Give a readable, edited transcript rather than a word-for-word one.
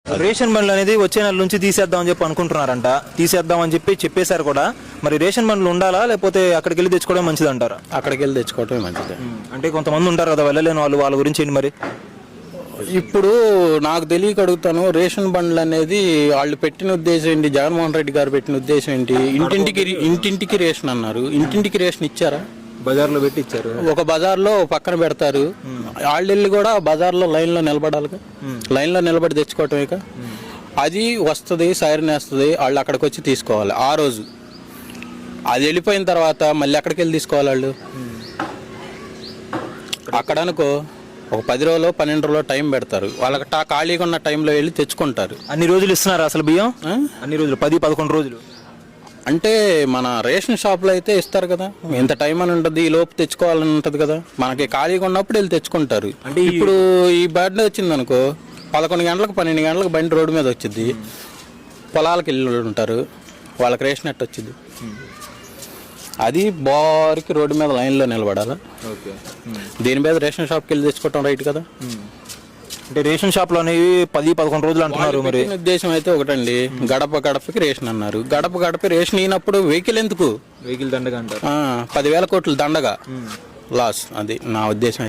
Ration బండ్లు అనేది వచ్చే నెల నుంచి తీసేద్దామని చెప్పి అనుకుంటున్నారంట. తీసేద్దామని చెప్పేశారు కూడా. మరి రేషన్ బండ్లు ఉండాలా లేకపోతే అక్కడికి వెళ్ళి తెచ్చుకోవడం మంచిది అంటారా? అక్కడికి వెళ్ళి తెచ్చుకోవటమే మంచిది. అంటే కొంతమంది ఉంటారు కదా వెళ్ళలేని వాళ్ళు, వాళ్ళ గురించి ఏంటి మరి? ఇప్పుడు నాకు తెలియక అడుగుతాను, రేషన్ బండ్లు అనేది వాళ్ళు పెట్టిన ఉద్దేశం ఏంటి? జగన్మోహన్ రెడ్డి గారు పెట్టిన ఉద్దేశం ఏంటి? ఇంటింటికి రేషన్ అన్నారు. ఇంటింటికి రేషన్ ఇచ్చారా? బజార్లో పెట్టి ఇచ్చారు. ఒక బజార్లో పక్కన పెడతారు. వాళ్ళెళ్ళి కూడా బజార్లో లైన్లో నిలబడాలిగా. లైన్లో నిలబడి తెచ్చుకోవటమే. అది వస్తుంది, సైరన్ వేస్తుంది, వాళ్ళు అక్కడికి వచ్చి తీసుకోవాలి. ఆ రోజు అది వెళ్ళిపోయిన తర్వాత మళ్ళీ ఎక్కడికి వెళ్ళి తీసుకోవాలి వాళ్ళు? అక్కడ అనుకో ఒక 10 రోజులు 12 రోజులు టైం పెడతారు. వాళ్ళకి ఖాళీగా ఉన్న టైంలో వెళ్ళి తెచ్చుకుంటారు. అన్ని రోజులు ఇస్తున్నారు అసలు బియ్యం? అన్ని రోజులు 10-11 రోజులు అంటే మన రేషన్ షాప్లో అయితే ఇస్తారు కదా, ఎంత టైం అని ఉంటుంది, ఈ లోపు తెచ్చుకోవాలని ఉంటుంది కదా. మనకి ఖాళీగా ఉన్నప్పుడు వెళ్ళి తెచ్చుకుంటారు. అంటే ఇప్పుడు ఈ బండి వచ్చింది అనుకో, 11 గంటలకు 12 గంటలకు బండి రోడ్డు మీద వచ్చింది. పొలాలకు వెళ్ళి ఉంటారు, వాళ్ళకి రేషన్ ఎట్ట వచ్చింది? అది బారికి రోడ్డు మీద లైన్లో నిలబడాలా. దీని మీద రేషన్ షాప్కి వెళ్ళి తెచ్చుకోవటం రైట్ కదా. అంటే రేషన్ షాప్లో అనేవి 10-11 రోజులు అంటున్నారు. మరి ఉద్దేశం అయితే ఒకటండి, గడప గడపకి రేషన్ అన్నారు. గడప గడపకి రేషన్ అయినప్పుడు వెహికల్ ఎందుకు? వెహికల్ దండగా అంటారు. 10,000 కోట్లు దండగా లాస్. అది నా ఉద్దేశం.